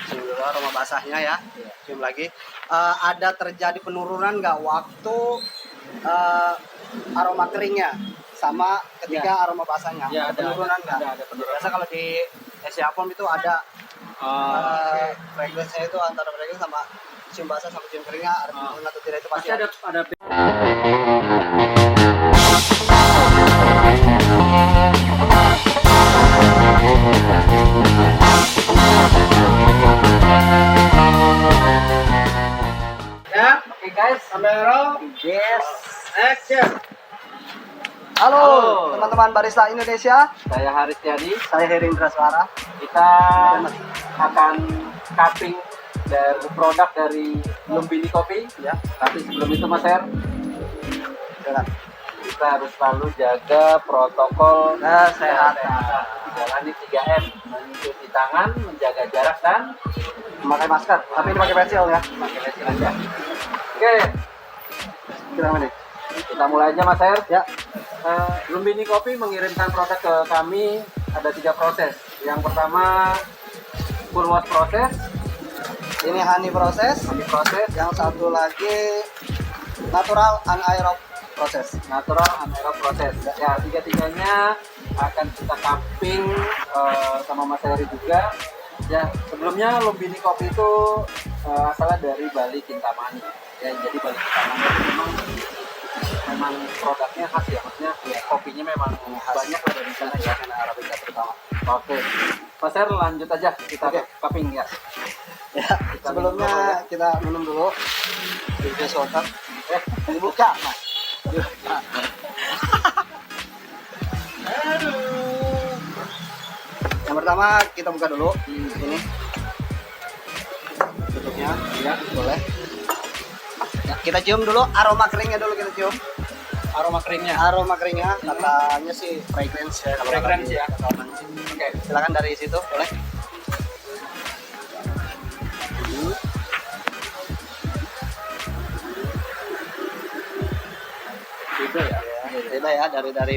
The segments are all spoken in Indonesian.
Cium dulu aroma basahnya ya. Cium lagi. Ada terjadi penurunan nggak waktu aroma keringnya sama ketika aroma basahnya? Ya, ada penurunan nggak? Ada penurunan. Biasa kalau di Esiapom itu ada frekuensinya itu antara frekuensi sama cium basah sama cium keringnya ada penurunan atau tidak, itu pasti ada. Ya, oke guys, kamera, Yes. action. Halo teman-teman barista Indonesia, Saya Haris Tiadi. saya Herindra Suara. Kita akan cupping dari produk dari Lumbini Kopi ya. Tapi sebelum itu Mas Her, kita harus selalu jaga protokol Kesehatan. Jalani 3M, mencuci tangan, menjaga jarak dan Memakai masker, tapi ini pakai pensil ya. memakai pensil aja. Oke, Gimana nih? kita mulai aja Mas Her. Ya. Lumbini Kopi mengirimkan produk ke kami ada 3 proses. Yang pertama full wash proses, Ini honey proses. Yang satu lagi natural anaerob proses. natural anaerob proses. Ya, tiga-tiganya akan kita cupping sama Mas Heri juga. Ya, sebelumnya Lumbini Kopi itu asalnya dari Bali Kintamani. Ya, jadi Bali Kintamani itu memang produknya khas ya, maksudnya ya kopinya memang Khas. banyak ada di sana ya. Karena Arabica terutama. Oke, Mas Her lanjut aja kita cupping ya. Ya, sebelumnya kita minum dulu. Infus water. Dibuka, Mas. Dibuka. Yang pertama kita buka dulu. Ini. Tutupnya. Ya, boleh. Ya, kita cium dulu aroma keringnya dulu kita cium. Aroma keringnya. Aroma keringnya katanya sih fragrance ya, kalau Fragrance kata ya. kata orang sih. Oke. Silakan dari situ, boleh. Beda ya. Beda ya dari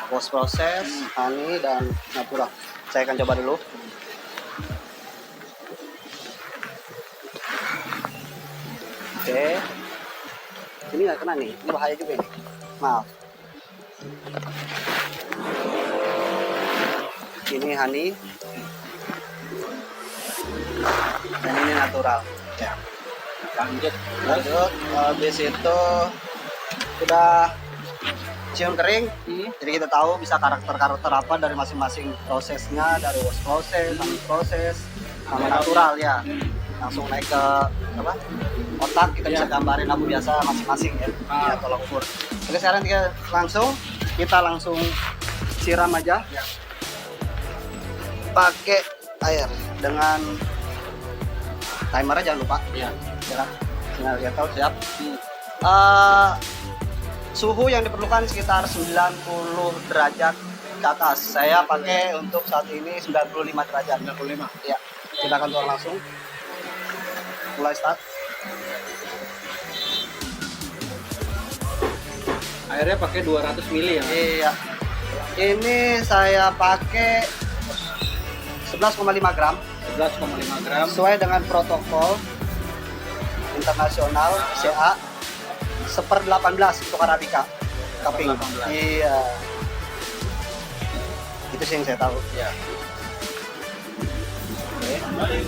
post proses, honey dan natural. Saya akan coba dulu. Oke. Ini nggak kena nih, ini bahaya juga ini. Maaf. Ini honey. Dan ini natural. Ya. Lanjut. Habis itu udah cium kering, jadi kita tahu bisa karakter-karakter apa dari masing-masing prosesnya, dari wash proses, honey proses, sama natural ya. Langsung naik ke apa? Otak, kita bisa gambarin apa biasa masing-masing ya. Ya, tolak ukur. Oke, sekarang kita langsung siram aja. Pakai air dengan timer jangan lupa. Ya. Ya, tinggal lihat tahu siap. Suhu yang diperlukan sekitar 90 derajat ke atas. Saya pakai untuk saat ini 95 derajat. 95. Ya, kita akan tuang langsung. Mulai start. Airnya pakai 200 ml ya. Iya. Ini saya pakai 11,5 gram 11,5 gram. sesuai dengan protokol internasional CA 1/18 untuk Arabica cupping. 1/18. Iya. Itu sih yang saya tahu. Ya. Oke.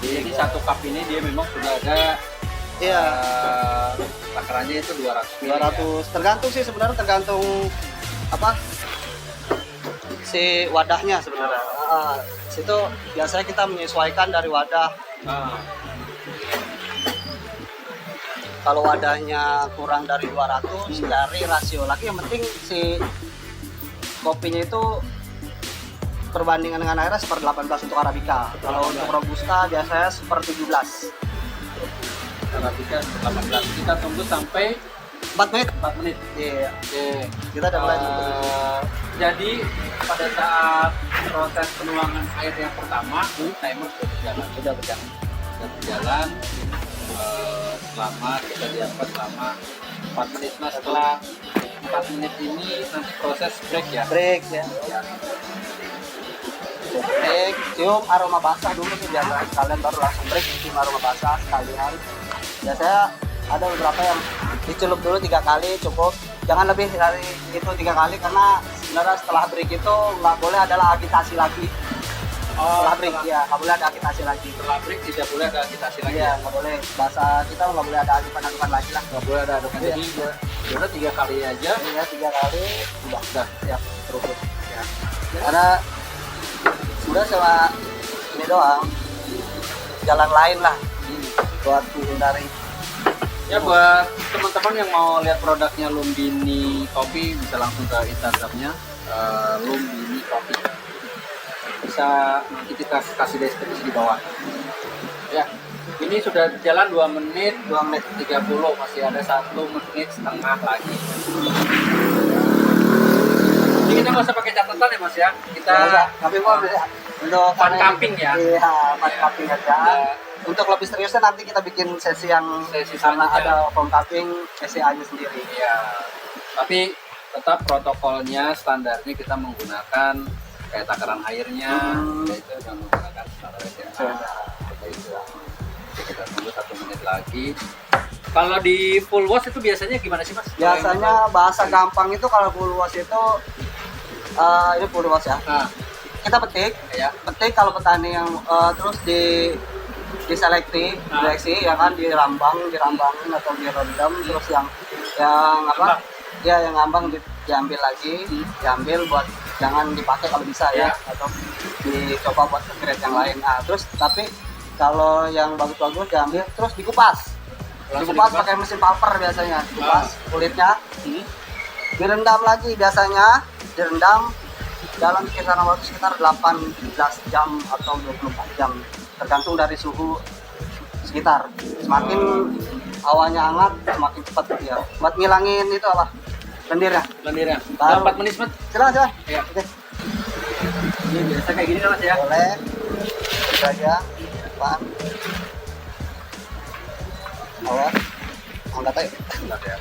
Jadi satu cup ini dia memang sudah ada Iya. takarannya itu 200 ml. 200 tergantung sih sebenarnya, tergantung apa si wadahnya sebenarnya. Situ biasanya kita menyesuaikan dari wadah. Kalau wadahnya kurang dari 200 dari rasio lagi, yang penting si kopinya itu perbandingan dengan airnya 1/18 untuk Arabica. Kalau untuk Robusta biasanya 1/17. Arabica 18. Kita tunggu sampai 4 menit. 4 menit. Iya. Oke. Kita udah mulai. Jadi pada saat proses penuangan air yang pertama, timer sudah berjalan selama kita diamkan selama 4 menit. Nah, setelah 4 menit ini nanti proses break ya. Break ya. Break, cium aroma basah dulu sih biasa. Kalian baru langsung break, cium aroma basah sekalian. Biasanya ada beberapa yang dicelup dulu 3 kali cukup. Jangan lebih dari itu 3 kali karena sebenarnya setelah break itu nggak boleh adalah agitasi lagi. Setelah break ya nggak boleh ada agitasi lagi. Setelah break tidak boleh ada agitasi lagi. Iya nggak boleh. Bahasa kita nggak boleh ada adukan-adukan lagi lah. Nggak boleh ada adukan. Iya. Jadi udah 3 kali aja. Ya 3 kali udah siap terus ya. Karena udah sama ini doang jalan lain lah buat menghindari. Ya buat teman-teman yang mau lihat produknya Lumbini Kopi bisa langsung ke Instagramnya Lumbini Kopi. Bisa nanti kita kasih deskripsi di bawah. Ya, ini sudah jalan 2 menit 30, masih ada 1 menit setengah lagi. Ini kita nggak usah pakai catatan ya Mas ya. Kita tapi mau untuk fun camping ya. Iya, fun Iya. camping aja. Untuk lebih seriusnya nanti kita bikin sesi yang Sesi karena selanjutnya. ada fun camping SCA-nya sendiri. Iya, tapi tetap protokolnya standarnya kita menggunakan kayak takaran airnya, itu dengan menggunakan standar SDA. Seperti itu. Kita tunggu 1 menit lagi. Kalau di full wash itu biasanya gimana sih Mas? Biasanya bahasa gampang itu kalau full wash itu ini full wash ya. Nah, Kita petik ya. kalau petani yang terus diseleksi ya kan dirambangin atau direndam terus yang apa ya yang ngambang diambil lagi diambil buat jangan dipakai kalau bisa ya atau dicoba buat grade yang lain. Nah terus tapi kalau yang bagus-bagus diambil terus dikupas pakai mesin pulper biasanya dikupas kulitnya direndam lagi biasanya dalam kisaran waktu sekitar 18 jam atau 24 jam tergantung dari suhu sekitar. Semakin hawanya hangat semakin cepat ya buat ngilangin itu apa lendirnya. Baru 4 menit Mas. Silakan Iya. oke Ini biasa kayak gini kan Mas ya. boleh itu aja depan awas angkat aja Enggak ya.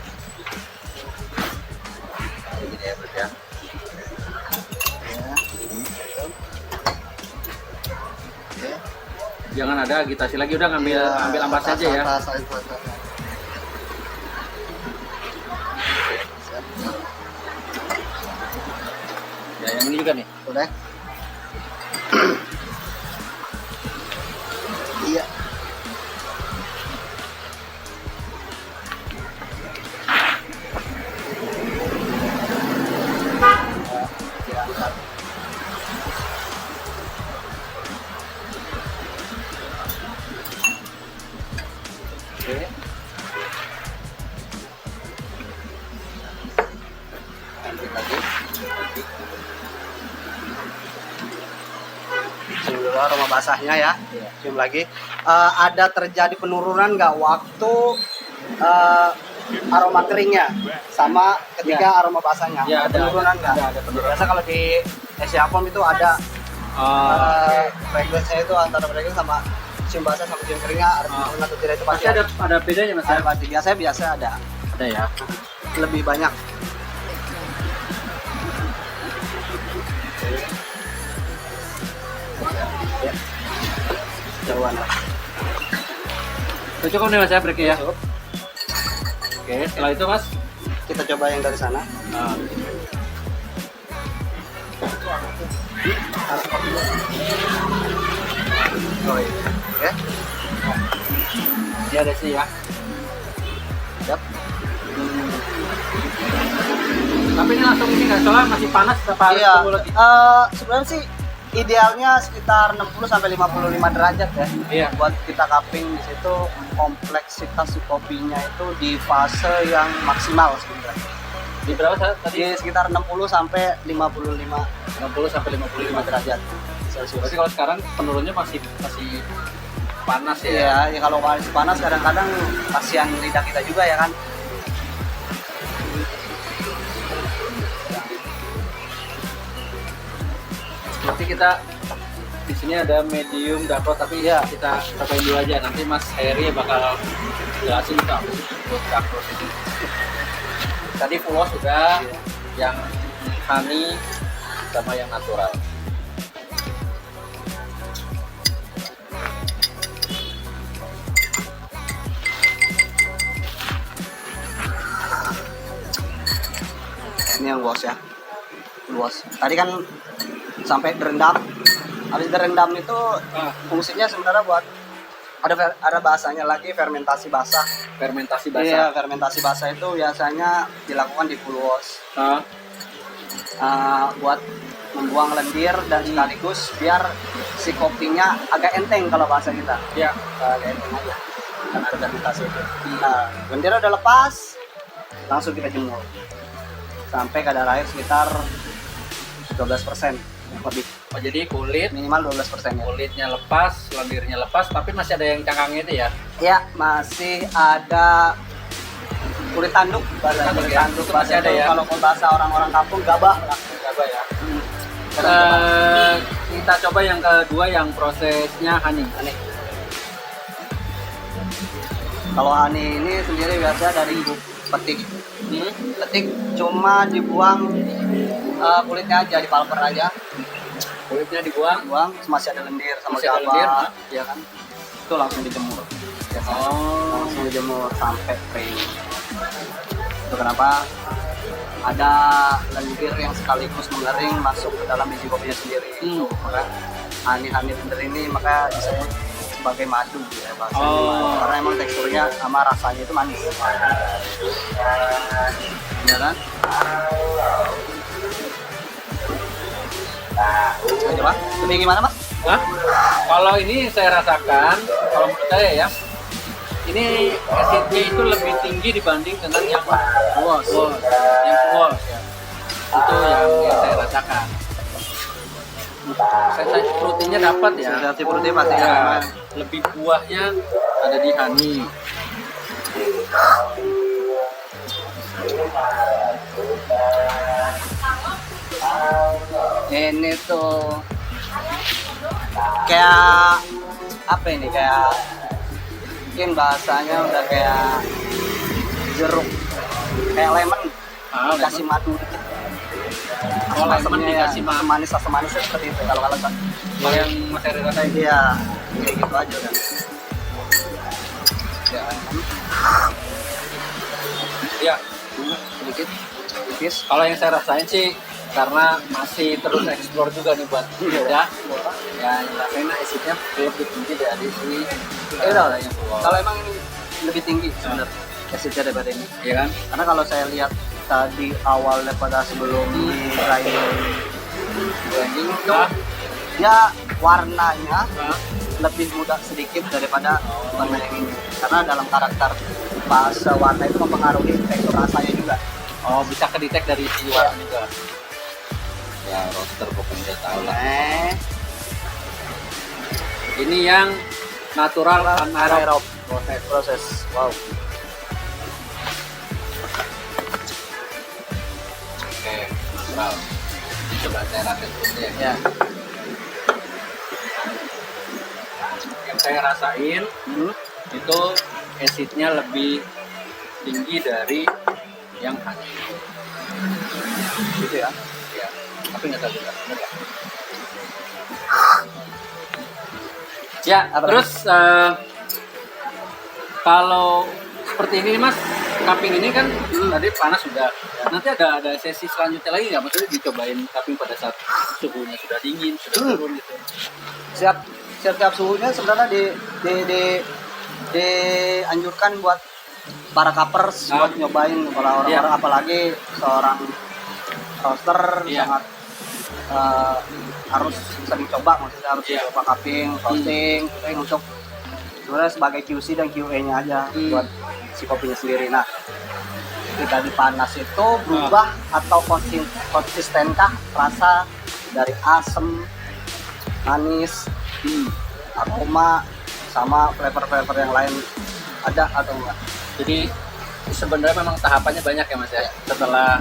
Kayak gini ya Mas ya. ya. Oke. Jangan ada agitasi lagi, udah ambil ampas aja ya. Ya yang ini juga nih. Boleh. Iya. Oke. Lanjut lagi. Cium dulu aroma basahnya ya. Cium lagi. Ada terjadi penurunan nggak waktu aroma keringnya sama ketika aroma basahnya? Ya, Ada penurunan nggak? ada penurunan. Biasa kalau di Esiapom itu ada frekuensinya itu antara frekuensi sama cium basah sama cium keringnya ada penurunan atau tidak itu Pasti ada bedanya Mas ya. pasti biasa ada Ada ya. lebih banyak. Ya. Jauhan lah. Udah cukup nih Mas ya breaknya ya. Cukup. Oke, setelah itu Mas. Kita coba yang dari sana. Nah, Oh iya. Oke. dia ada sih ya. Siap. Tapi ini langsung ini nggak soalnya masih panas apa harus Iya. tunggu lagi? Sebenarnya sih idealnya sekitar 60 sampai 55 derajat ya. Iya. Buat kita cupping di situ kompleksitas si kopinya itu di fase yang maksimal sebenarnya. Di berapa saat Di tadi? sekitar 60 sampai 55 60 sampai 55 derajat Celcius. Berarti kalau sekarang penurunnya masih panas ya. Iya, ya kalau masih panas kadang-kadang kasihan lidah kita juga ya kan. Nanti kita di sini ada medium dark roast tapi ya kita cobain dulu aja, nanti Mas Heri bakal jelasin ke aku dark roast itu. Tadi full wash sudah, yang honey sama yang natural. Ini yang wash ya. Wash. Tadi kan sampai direndam. Habis direndam itu fungsinya sebenarnya buat ada bahasanya lagi fermentasi basah. Fermentasi Iya, basah. fermentasi basah itu biasanya dilakukan di full wash. Ah, Buat membuang lendir dan sekaligus biar si kopinya agak enteng kalau bahasa kita. ya. Agak enteng aja. Karena ada fermentasi itu. Nah, lendir udah lepas, langsung kita jemur. Sampai kadar air sekitar 12% lebih. Oh, jadi kulit Minimal 12% ya. kulitnya lepas, lendirnya lepas, tapi masih ada yang cangkangnya itu ya. Ya, masih ada kulit tanduk, bahasa Tanduk kulit ya? tanduk Itu bahasa masih ada itu ya? kalau bahasa orang-orang kampung gabah lah. Coba ya. Coba, coba. Kita coba yang kedua yang prosesnya honey. Aneh. Kalau honey ini sendiri biasa dari petik. Petik cuma dibuang kulitnya aja, di pulper aja. Kulitnya dibuang. Buang, masih ada lendir sama Masih ada lendir, gabah, ya kan? Itu langsung dijemur. Biasanya. Oh, Langsung dijemur sampai kering. Itu kenapa ada lendir yang sekaligus mengering masuk ke dalam biji kopinya sendiri. Hmm. Maka honey lendir ini maka disebut sebagai madu ya bahasa Oh. karena emang teksturnya sama rasanya itu manis. Ya kan? Coba, lebih gimana mas? Hah? Kalau ini saya rasakan, kalau menurut saya ya, ini acidnya itu lebih tinggi dibanding dengan yang Luas. yang kuos ya. Itu yang saya rasakan. Sensasi proteinnya dapat ya. Sensasi protein pasti Ya, ya. lebih buahnya ada di honey. Ini tuh kayak apa ini, kayak mungkin bahasanya udah kayak jeruk, kayak lemon dikasih madu dikit. Oh, lemon Asam-asamnya ya, dikasih madu. asam manisnya seperti itu kalau kan. Kalau yang Mas Heri rasain Iya, kayak gitu aja kan. Ya, ya. sedikit, tipis. Kalau yang saya rasain sih karena masih terus explore juga nih buat beda. Ya, yang rasain acidnya lebih tinggi dari si udah, yang kuos. kalau emang ini lebih tinggi sebenarnya acidnya daripada ini. Iya kan? Karena kalau saya lihat tadi awalnya pada sebelum di blending itu Ah, ya warnanya ah. lebih muda sedikit daripada warna yang ini. Karena dalam karakter fase warna itu mempengaruhi tekstur rasanya juga. Oh, bisa kedetek dari si warna juga. Ya, roster pokoknya udah tahu lah. Ini yang natural anaerob Proses. Wow. Oke, natural. Coba saya rasain dulu ya. Ya. Yang saya rasain itu acidnya lebih tinggi dari yang honey. Gitu ya. Ya, tapi nggak tahu juga. Ya, Apa terus kalau seperti ini Mas, cupping ini kan tadi panas sudah. Nanti ada sesi selanjutnya lagi nggak? Maksudnya dicobain cupping pada saat suhunya sudah dingin, sudah turun gitu. Siap suhunya sebenarnya dianjurkan buat para cuppers buat nyobain kalau orang-orang apalagi seorang roaster Iya. sangat harus sering coba, maksudnya harus Iya. coba cupping, roasting, untuk sebenarnya sebagai QC dan QA-nya aja buat si kopinya sendiri. Nah, ketika dipanas itu berubah atau konsistenkah rasa dari asam, manis, aroma sama flavor-flavor yang lain ada atau enggak? Jadi sebenarnya memang tahapannya banyak ya Mas ya. Setelah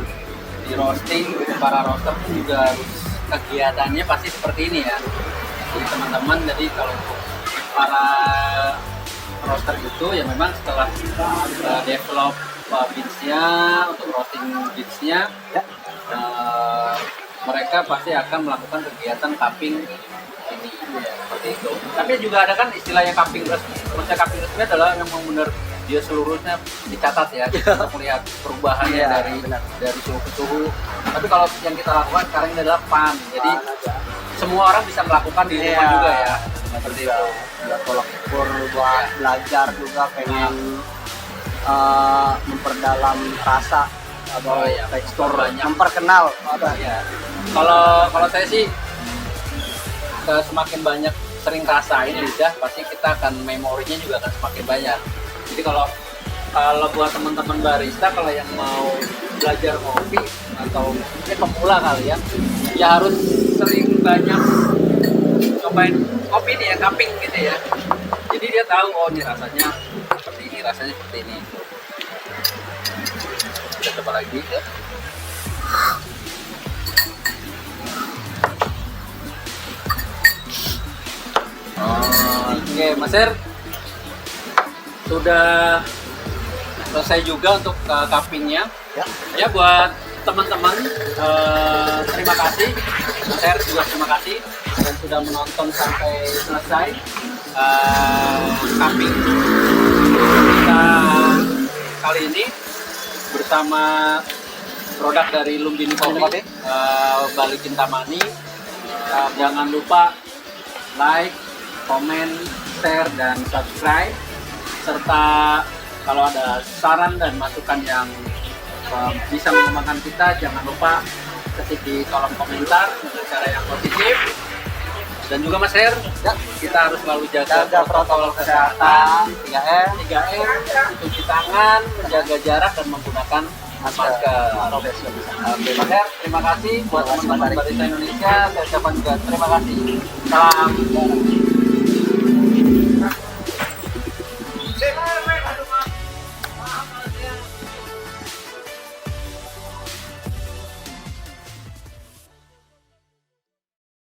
di roasting, para roaster pun juga harus kegiatannya pasti seperti ini ya. Jadi teman-teman, jadi kalau untuk para roaster itu ya memang setelah develop beansnya, untuk roasting beansnya, Ya. mereka pasti akan melakukan kegiatan cupping ini seperti itu. Tapi juga ada kan istilahnya cupping resmi. Maksudnya cupping resmi adalah yang benar dia seluruhnya dicatat ya, untuk melihat perubahannya Iya, dari benar. suhu ke suhu. Tapi kalau yang kita lakukan sekarang ini adalah pan. Jadi semua orang bisa melakukan di rumah Iya. juga ya. Seperti itu. Buat tolak ukur, buat belajar juga pengen memperdalam rasa atau Oh, iya. tekstur, Banyak. memperkenal apa Ya. Kalau saya sih semakin banyak sering rasain lidah, pasti kita akan memorinya juga akan semakin banyak. Jadi kalau buat teman-teman barista, kalau yang mau belajar kopi atau mungkin pemula kali ya harus sering banyak cobain kopi nih ya, cupping gitu ya. Jadi dia tahu, oh ini rasanya seperti ini, rasanya seperti ini. Kita coba lagi ya. Oke, Mas Er, sudah selesai juga untuk cuppingnya. ya. Ya, buat teman-teman, terima kasih. Mas Er juga terima kasih dan sudah menonton sampai selesai cupping kita kali ini bersama produk dari Lumbini Coffee, Bali Kintamani. Jangan lupa like, komen, share, dan subscribe, serta kalau ada saran dan masukan yang bisa mengembangkan kita, jangan lupa ketik di kolom komentar dengan cara yang positif. Dan juga Mas Her, kita harus selalu jaga protokol kesehatan 3M, cuci tangan, menjaga jarak, dan menggunakan masker. Oke, Mas Her, terima kasih buat teman-teman Barista Indonesia. Saya ucapkan juga terima kasih. Salam.